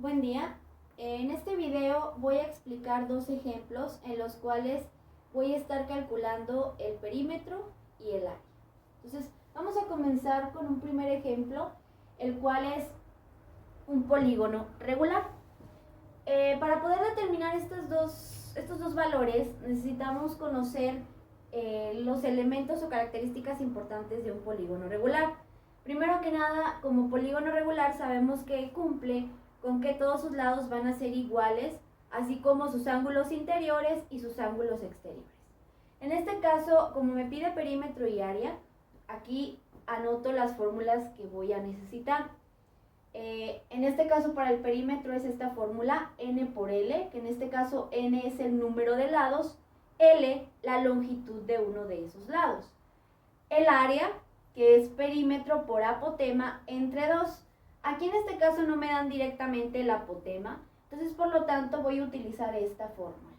Buen día. En este video voy a explicar dos ejemplos en los cuales voy a estar calculando el perímetro y el área. Entonces, vamos a comenzar con un primer ejemplo, el cual es un polígono regular. Para poder determinar estos dos valores, necesitamos conocer los elementos o características importantes de un polígono regular. Primero que nada, como polígono regular sabemos que cumple con que todos sus lados van a ser iguales, así como sus ángulos interiores y sus ángulos exteriores. En este caso, como me pide perímetro y área, aquí anoto las fórmulas que voy a necesitar. En este caso, para el perímetro es esta fórmula, n por L, que en este caso n es el número de lados, L la longitud de uno de esos lados. El área, que es perímetro por apotema entre 2. Aquí en este caso no me dan directamente el apotema, entonces por lo tanto voy a utilizar esta fórmula,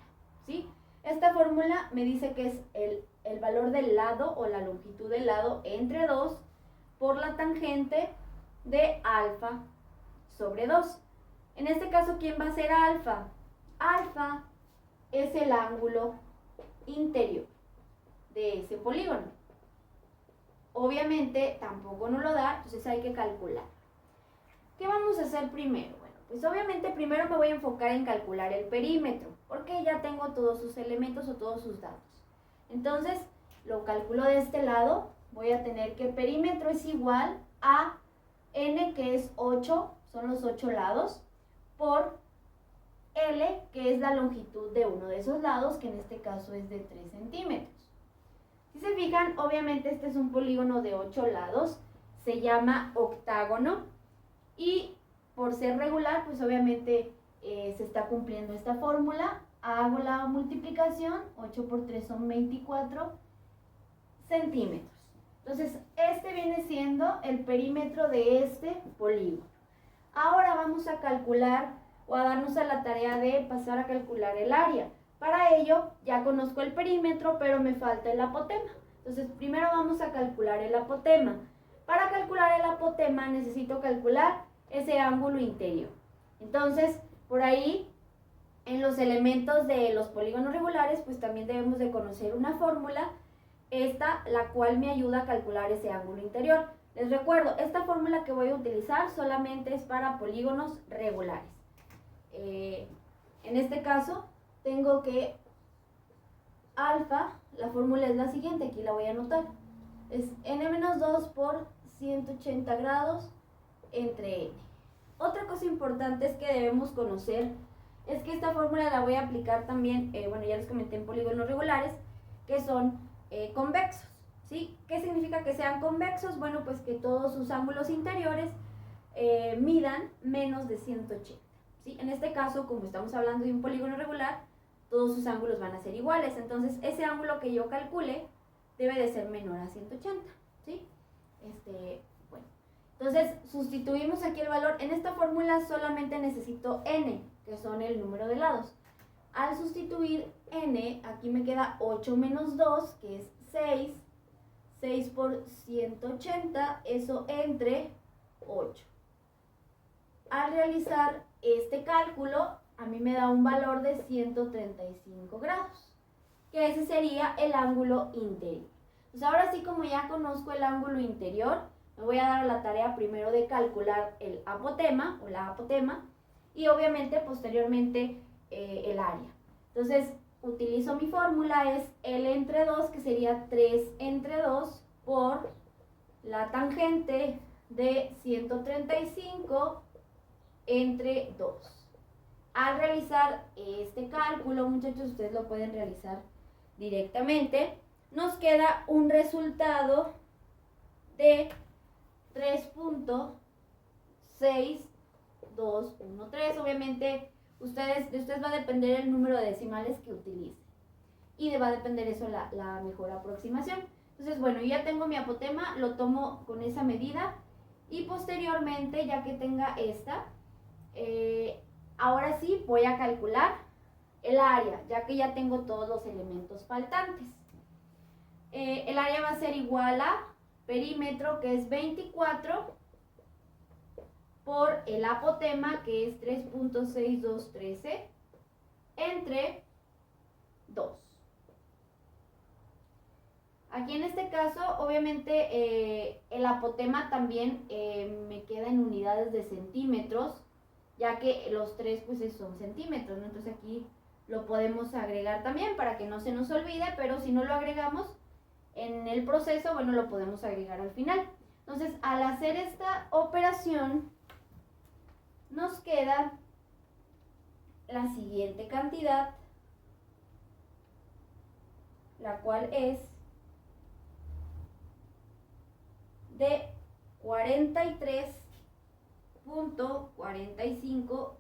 ¿sí? Esta fórmula me dice que es el valor del lado o la longitud del lado entre 2 por la tangente de alfa sobre 2. En este caso, ¿quién va a ser alfa? Alfa es el ángulo interior de ese polígono. Obviamente tampoco nos lo da, entonces hay que calcular. ¿Qué vamos a hacer primero? Bueno, pues obviamente primero me voy a enfocar en calcular el perímetro, porque ya tengo todos sus elementos o todos sus datos. Entonces, lo calculo de este lado. Voy a tener que el perímetro es igual a n, que es 8, son los 8 lados, por L, que es la longitud de uno de esos lados, que en este caso es de 3 centímetros. Si se fijan, obviamente este es un polígono de 8 lados, se llama octágono, y por ser regular, pues obviamente se está cumpliendo esta fórmula. Hago la multiplicación, 8 por 3 son 24 centímetros. Entonces, este viene siendo el perímetro de este polígono. Ahora vamos a calcular o a darnos a la tarea de pasar a calcular el área. Para ello, ya conozco el perímetro, pero me falta el apotema. Entonces, primero vamos a calcular el apotema. Para calcular el apotema necesito calcular ese ángulo interior. Entonces, por ahí, en los elementos de los polígonos regulares, pues también debemos de conocer una fórmula, la cual me ayuda a calcular ese ángulo interior. Les recuerdo, esta fórmula que voy a utilizar solamente es para polígonos regulares. En este caso, tengo que alfa, la fórmula es la siguiente, aquí la voy a anotar. Es n-2 por 180 grados entre n. Otra cosa importante es que debemos conocer es que esta fórmula la voy a aplicar también, bueno, ya les comenté, en polígonos regulares, que son convexos, ¿sí? ¿Qué significa que sean convexos? Bueno, pues que todos sus ángulos interiores midan menos de 180, ¿sí? En este caso, como estamos hablando de un polígono regular, todos sus ángulos van a ser iguales, entonces ese ángulo que yo calcule debe de ser menor a 180, ¿sí? Bueno, entonces sustituimos aquí el valor. En esta fórmula solamente necesito n, que son el número de lados. Al sustituir n, aquí me queda 8 menos 2, que es 6. 6 por 180, eso entre 8. Al realizar este cálculo, a mí me da un valor de 135 grados, que ese sería el ángulo interior. Pues ahora sí, como ya conozco el ángulo interior, me voy a dar a la tarea primero de calcular el apotema o la apotema, y obviamente posteriormente el área. Entonces, utilizo mi fórmula, es L entre 2, que sería 3 entre 2 por la tangente de 135 entre 2. Al realizar este cálculo, muchachos, ustedes lo pueden realizar directamente, nos queda un resultado de 3.6213. Obviamente, de ustedes va a depender el número de decimales que utilicen, y va a depender eso la mejor aproximación. Entonces, bueno, ya tengo mi apotema, lo tomo con esa medida, y posteriormente, ya que tenga esta, ahora sí voy a calcular el área, ya que ya tengo todos los elementos faltantes. El área va a ser igual a perímetro, que es 24 por el apotema, que es 3.6213, entre 2. Aquí en este caso, obviamente, el apotema también me queda en unidades de centímetros, ya que los 3 pues son centímetros, ¿no? Entonces aquí lo podemos agregar también para que no se nos olvide, pero si no lo agregamos en el proceso, bueno, lo podemos agregar al final. Entonces, al hacer esta operación, nos queda la siguiente cantidad, la cual es de 43.4556.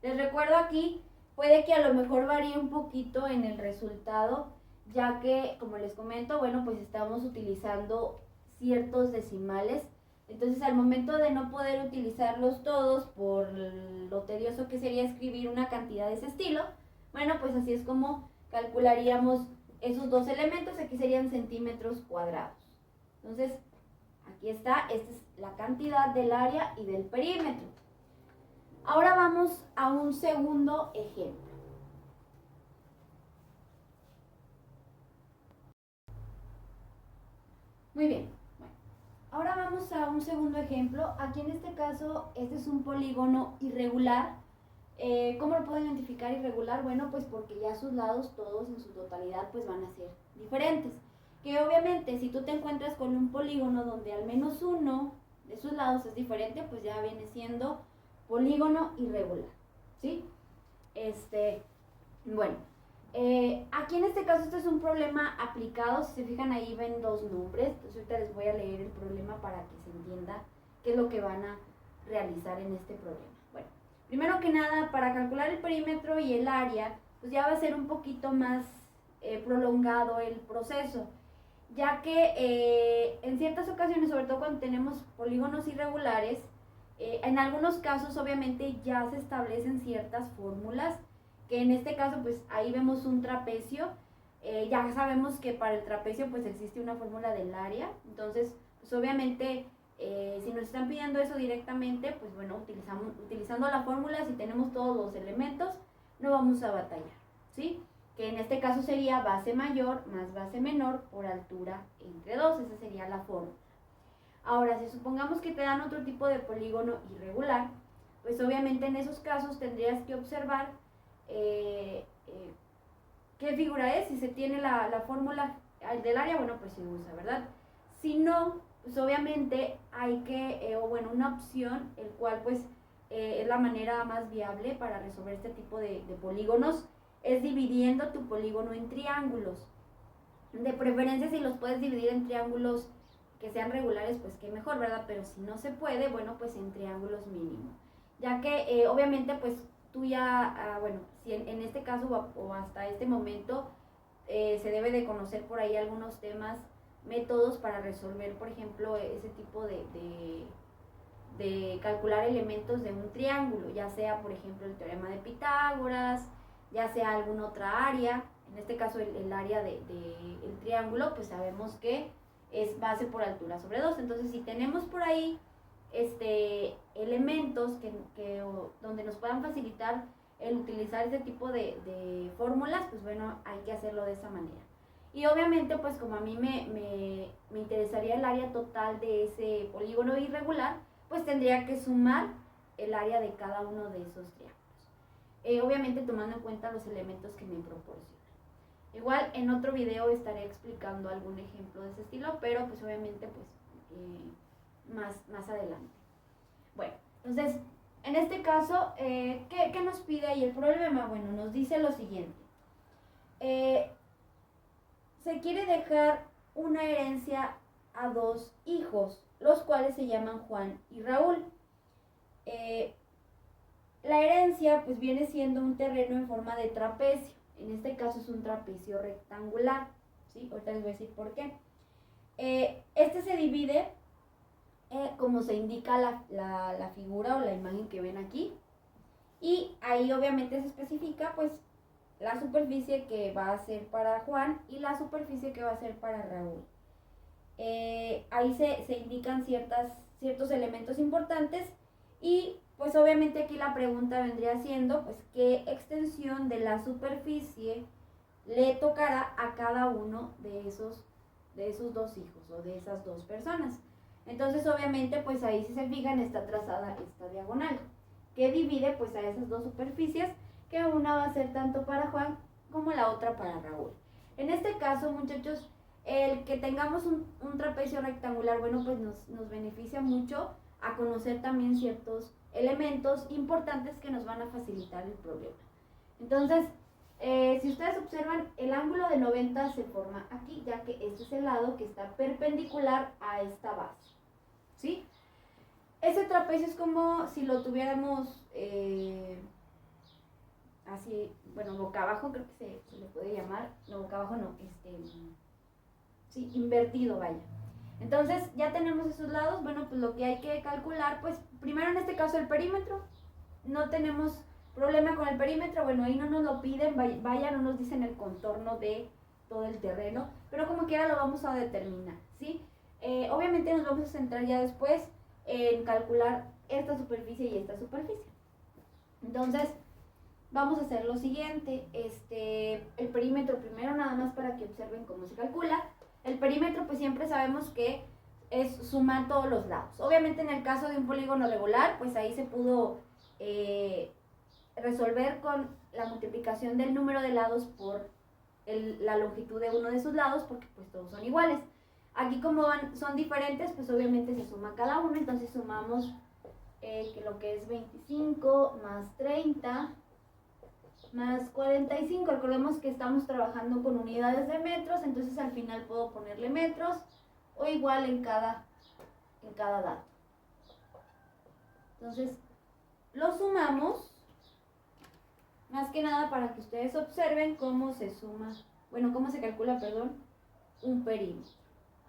Les recuerdo aquí, puede que a lo mejor varíe un poquito en el resultado, ya que, como les comento, bueno, pues estamos utilizando ciertos decimales. Entonces, al momento de no poder utilizarlos todos por lo tedioso que sería escribir una cantidad de ese estilo, bueno, pues así es como calcularíamos esos dos elementos. Aquí serían centímetros cuadrados. Entonces, aquí está, esta es la cantidad del área y del perímetro. Ahora vamos a un segundo ejemplo. Muy bien, bueno, ahora vamos a un segundo ejemplo. Aquí en este caso, este es un polígono irregular. ¿Cómo lo puedo identificar irregular? Bueno, pues porque ya sus lados todos en su totalidad pues van a ser diferentes. Que obviamente si tú te encuentras con un polígono donde al menos uno de sus lados es diferente, pues ya viene siendo polígono irregular, ¿sí? Bueno, aquí en este caso este es un problema aplicado. Si se fijan, ahí ven dos nombres. Entonces ahorita les voy a leer el problema para que se entienda qué es lo que van a realizar en este problema. Bueno, primero que nada, para calcular el perímetro y el área, pues ya va a ser un poquito más prolongado el proceso, ya que en ciertas ocasiones, sobre todo cuando tenemos polígonos irregulares, en algunos casos obviamente ya se establecen ciertas fórmulas, que en este caso pues ahí vemos un trapecio. Ya sabemos que para el trapecio pues existe una fórmula del área. Entonces pues obviamente si nos están pidiendo eso directamente, pues bueno, utilizando la fórmula, si tenemos todos los elementos, no vamos a batallar, ¿sí? Que en este caso sería base mayor más base menor por altura entre 2, esa sería la fórmula. Ahora, si supongamos que te dan otro tipo de polígono irregular, pues obviamente en esos casos tendrías que observar qué figura es. Si se tiene la fórmula del área, bueno, pues se usa, ¿verdad? Si no, pues obviamente hay que, una opción, el cual pues es la manera más viable para resolver este tipo de polígonos, es dividiendo tu polígono en triángulos. De preferencia, si los puedes dividir en triángulos que sean regulares, pues qué mejor, ¿verdad? Pero si no se puede, bueno, pues en triángulos mínimo. Ya que obviamente pues tú ya, si en este caso o hasta este momento se debe de conocer por ahí algunos temas, métodos para resolver, por ejemplo, ese tipo de calcular elementos de un triángulo, ya sea, por ejemplo, el teorema de Pitágoras, ya sea alguna otra área. En este caso el área del triángulo, pues sabemos que es base por altura sobre 2. Entonces, si tenemos por ahí elementos donde nos puedan facilitar el utilizar este tipo de fórmulas, pues bueno, hay que hacerlo de esa manera. Y obviamente, pues como a mí me interesaría el área total de ese polígono irregular, pues tendría que sumar el área de cada uno de esos triángulos. Obviamente tomando en cuenta los elementos que me proporcionan. Igual en otro video estaré explicando algún ejemplo de ese estilo, pero pues obviamente pues más adelante. Bueno, entonces en este caso, ¿qué nos pide ahí el problema? Bueno, nos dice lo siguiente. Se quiere dejar una herencia a dos hijos, los cuales se llaman Juan y Raúl. La herencia pues viene siendo un terreno en forma de trapecio. En este caso es un trapecio rectangular, ¿sí? Ahorita les voy a decir por qué. Este se divide, como se indica la figura o la imagen que ven aquí. Y ahí obviamente se especifica pues la superficie que va a ser para Juan y la superficie que va a ser para Raúl. Ahí se indican ciertos elementos importantes, Y pues obviamente aquí la pregunta vendría siendo, pues, ¿qué extensión de la superficie le tocará a cada uno de esos dos hijos o de esas dos personas? Entonces obviamente pues ahí, si se fijan, está trazada esta diagonal que divide pues a esas dos superficies, que una va a ser tanto para Juan como la otra para Raúl. En este caso, muchachos, el que tengamos un trapecio rectangular, bueno, pues nos beneficia mucho a conocer también ciertos elementos importantes que nos van a facilitar el problema. Entonces, si ustedes observan, el ángulo de 90 se forma aquí, ya que este es el lado que está perpendicular a esta base, ¿sí? Ese trapecio es como si lo tuviéramos así, bueno, boca abajo, creo que se le puede llamar, no, boca abajo no, sí, invertido, vaya. Entonces, ya tenemos esos lados. Bueno, pues lo que hay que calcular, pues primero en este caso el perímetro. No tenemos problema con el perímetro, bueno, ahí no nos lo piden, vaya, no nos dicen el contorno de todo el terreno, pero como quiera lo vamos a determinar, ¿sí? Obviamente nos vamos a centrar ya después en calcular esta superficie y esta superficie. Entonces, vamos a hacer lo siguiente, el perímetro primero, nada más para que observen cómo se calcula. El perímetro pues siempre sabemos que es sumar todos los lados. Obviamente en el caso de un polígono regular, pues ahí se pudo resolver con la multiplicación del número de lados por la longitud de uno de sus lados, porque pues todos son iguales. Aquí como son diferentes, pues obviamente se suma cada uno, entonces sumamos que lo que es 25 más 30 más 45, recordemos que estamos trabajando con unidades de metros, entonces al final puedo ponerle metros o igual en cada dato. Entonces, lo sumamos, más que nada para que ustedes observen cómo se suma, bueno, cómo se calcula, perdón, un perímetro.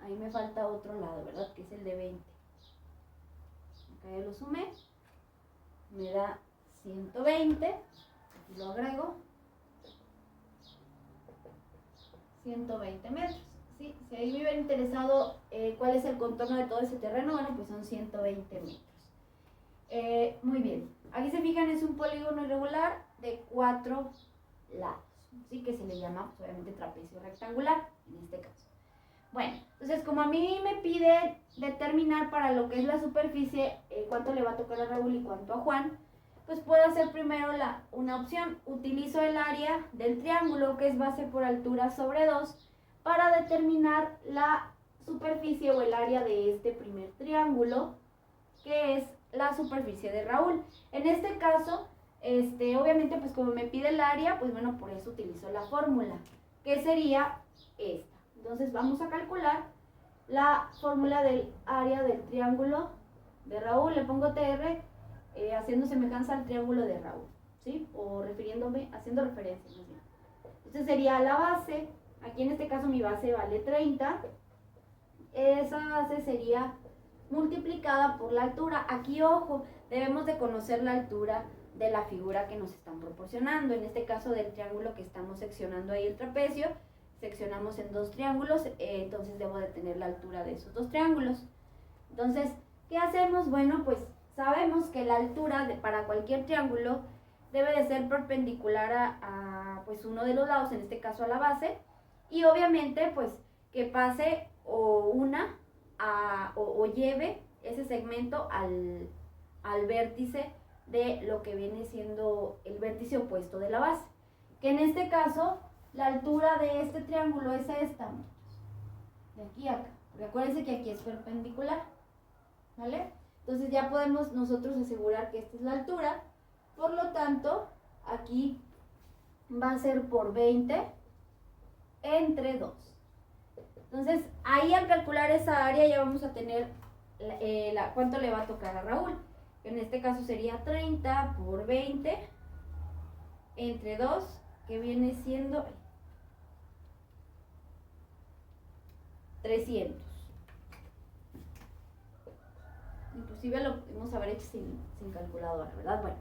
Ahí me falta otro lado, ¿verdad? Que es el de 20. Acá ya lo sumé, me da 120. Lo agrego, 120 metros, ¿sí? Si ahí me hubiera interesado cuál es el contorno de todo ese terreno, bueno, pues son 120 metros. Muy bien, aquí se fijan, es un polígono irregular de 4 lados, ¿sí? Que se le llama, pues, obviamente, trapecio rectangular, en este caso. Bueno, entonces como a mí me pide determinar para lo que es la superficie cuánto le va a tocar a Raúl y cuánto a Juan, pues puedo hacer primero una opción. Utilizo el área del triángulo, que es base por altura sobre 2, para determinar la superficie o el área de este primer triángulo, que es la superficie de Raúl. En este caso, obviamente, pues como me pide el área, pues bueno, por eso utilizo la fórmula, que sería esta. Entonces vamos a calcular la fórmula del área del triángulo de Raúl. Le pongo TR, haciendo semejanza al triángulo de Raúl, ¿sí? O haciendo referencia, más bien. Entonces sería la base, aquí en este caso mi base vale 30, esa base sería multiplicada por la altura. Aquí, ojo, debemos de conocer la altura de la figura que nos están proporcionando, en este caso del triángulo que estamos seccionando ahí el trapecio, seccionamos en dos triángulos, entonces debo de tener la altura de esos dos triángulos. Entonces, ¿qué hacemos? Bueno, pues sabemos que la altura para cualquier triángulo debe de ser perpendicular a pues uno de los lados, en este caso a la base, y obviamente pues que pase o lleve ese segmento al vértice de lo que viene siendo el vértice opuesto de la base, que en este caso la altura de este triángulo es esta, de aquí a acá. Recuérdense que aquí es perpendicular, ¿vale? Entonces ya podemos nosotros asegurar que esta es la altura, por lo tanto, aquí va a ser por 20 entre 2. Entonces, ahí al calcular esa área ya vamos a tener cuánto le va a tocar a Raúl. En este caso sería 30 por 20 entre 2, que viene siendo 300. Inclusive lo podemos haber hecho sin calculadora, ¿verdad? Bueno,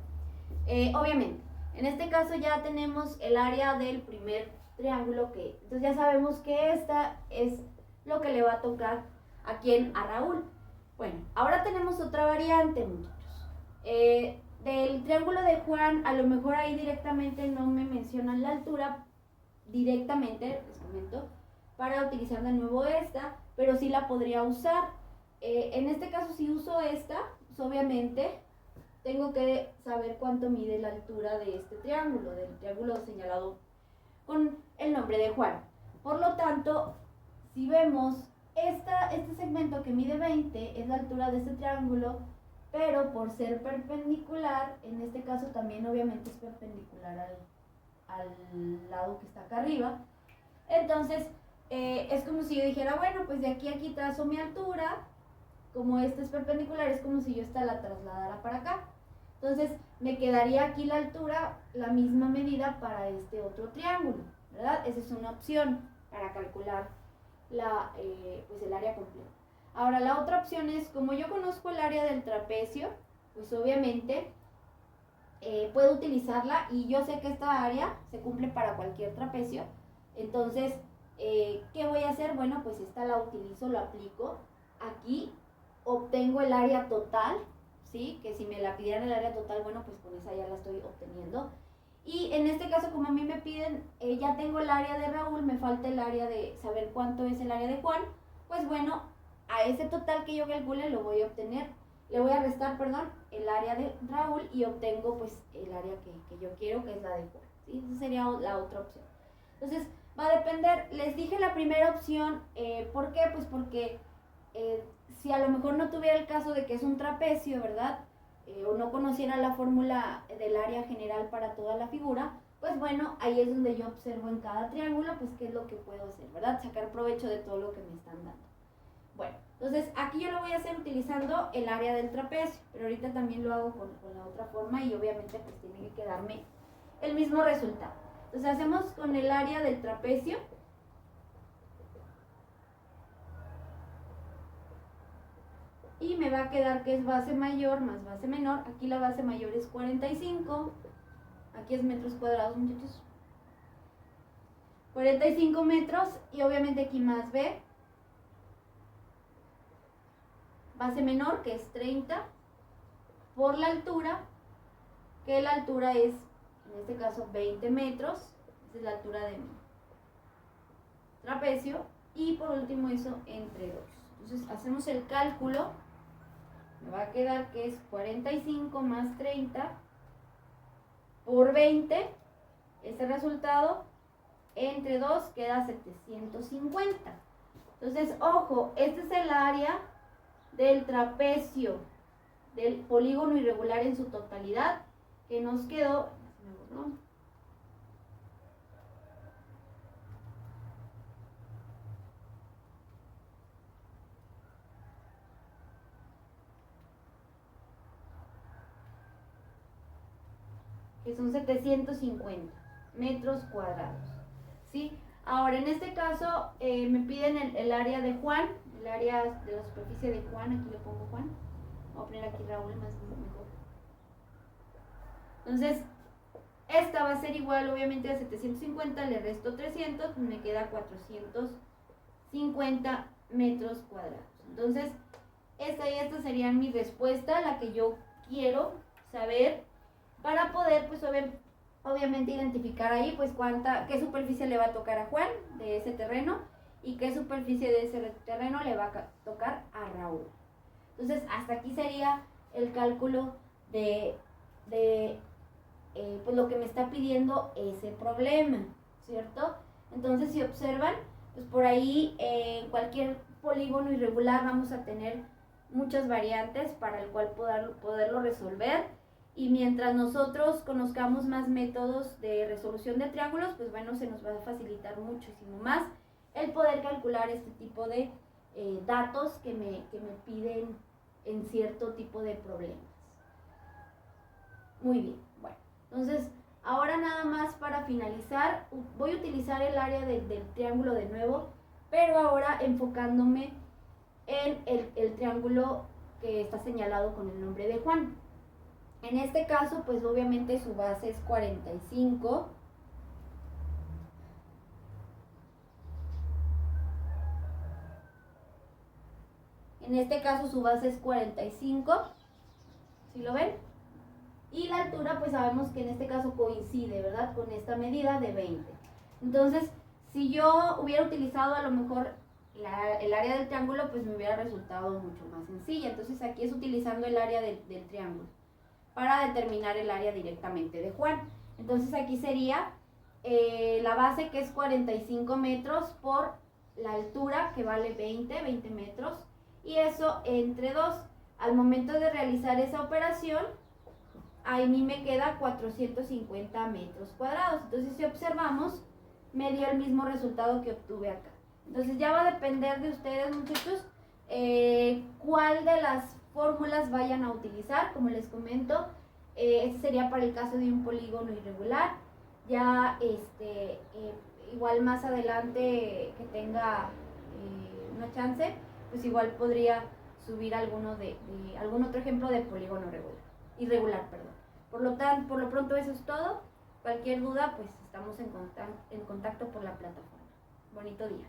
obviamente, en este caso ya tenemos el área del primer triángulo, entonces ya sabemos que esta es lo que le va a tocar a Raúl. Bueno, ahora tenemos otra variante, muchachos. Del triángulo de Juan, a lo mejor ahí directamente no me mencionan la altura, directamente, les comento, para utilizar de nuevo esta, pero sí la podría usar. En este caso, si uso esta, pues obviamente tengo que saber cuánto mide la altura de este triángulo, del triángulo señalado con el nombre de Juan. Por lo tanto, si vemos este segmento que mide 20 es la altura de este triángulo, pero por ser perpendicular, en este caso también obviamente es perpendicular al lado que está acá arriba. Entonces, es como si yo dijera, bueno, pues de aquí a aquí trazo mi altura, como este es perpendicular, es como si yo esta la trasladara para acá. Entonces, me quedaría aquí la altura, la misma medida para este otro triángulo, ¿verdad? Esa es una opción para calcular pues el área completa. Ahora, la otra opción es, como yo conozco el área del trapecio, pues obviamente puedo utilizarla y yo sé que esta área se cumple para cualquier trapecio. Entonces, ¿qué voy a hacer? Bueno, pues esta la utilizo, la aplico. Aquí obtengo el área total, ¿sí? Que si me la pidieran el área total, bueno, pues con esa ya la estoy obteniendo. Y en este caso, como a mí me piden, ya tengo el área de Raúl, me falta el área de saber cuánto es el área de Juan, pues bueno, a ese total que yo calcule lo voy a obtener, le voy a restar, perdón, el área de Raúl y obtengo pues el área que yo quiero, que es la de Juan, ¿sí? Esa sería la otra opción. Entonces, va a depender, les dije la primera opción, ¿por qué? Pues porque si a lo mejor no tuviera el caso de que es un trapecio, ¿verdad? O no conociera la fórmula del área general para toda la figura, pues bueno, ahí es donde yo observo en cada triángulo, pues qué es lo que puedo hacer, ¿verdad? Sacar provecho de todo lo que me están dando. Bueno, entonces aquí yo lo voy a hacer utilizando el área del trapecio, pero ahorita también lo hago con la otra forma y obviamente pues tiene que quedarme el mismo resultado. Entonces hacemos con el área del trapecio. Y me va a quedar que es base mayor más base menor. Aquí la base mayor es 45. Aquí es metros cuadrados, muchachos. 45 metros y obviamente aquí más B. Base menor, que es 30. Por la altura, que la altura es, en este caso, 20 metros. Esa es la altura de mi trapecio. Y por último eso entre 2. Entonces hacemos el cálculo. Me va a quedar que es 45 más 30 por 20. Este resultado entre 2 queda 750. Entonces, ojo, este es el área del trapecio, del polígono irregular en su totalidad, que nos quedó, que son 750 metros cuadrados, ¿sí? Ahora, en este caso, me piden el área de Juan, el área de la superficie de Juan, aquí le pongo Juan, voy a poner aquí Raúl más mejor. Entonces, esta va a ser igual obviamente a 750, le resto 300, me queda 450 metros cuadrados. Entonces, esta y esta serían mi respuesta, la que yo quiero saber para poder pues obviamente identificar ahí pues qué superficie le va a tocar a Juan de ese terreno y qué superficie de ese terreno le va a tocar a Raúl. Entonces, hasta aquí sería el cálculo de pues lo que me está pidiendo ese problema, ¿cierto? Entonces, si observan, pues por ahí en cualquier polígono irregular vamos a tener muchas variantes para el cual poderlo resolver, y mientras nosotros conozcamos más métodos de resolución de triángulos, pues bueno, se nos va a facilitar muchísimo más el poder calcular este tipo de datos que me piden en cierto tipo de problemas. Muy bien, bueno, entonces ahora nada más para finalizar, voy a utilizar el área del triángulo de nuevo, pero ahora enfocándome en el triángulo que está señalado con el nombre de Juan. En este caso, pues obviamente su base es 45. En este caso su base es 45. ¿Sí lo ven? Y la altura, pues sabemos que en este caso coincide, ¿verdad? Con esta medida de 20. Entonces, si yo hubiera utilizado a lo mejor el área del triángulo, pues me hubiera resultado mucho más sencilla. Entonces aquí es utilizando el área del triángulo para determinar el área directamente de Juan. Entonces aquí sería la base, que es 45 metros, por la altura, que vale 20 metros, y eso entre 2. Al momento de realizar esa operación, a mí me queda 450 metros cuadrados. Entonces, si observamos, me dio el mismo resultado que obtuve acá. Entonces ya va a depender de ustedes, muchachos, cuál de las fórmulas vayan a utilizar. Como les comento, este sería para el caso de un polígono irregular. Ya igual más adelante que tenga una chance, pues igual podría subir alguno algún otro ejemplo de polígono irregular, perdón. Por lo pronto eso es todo. Cualquier duda, pues estamos en contacto por la plataforma. Bonito día.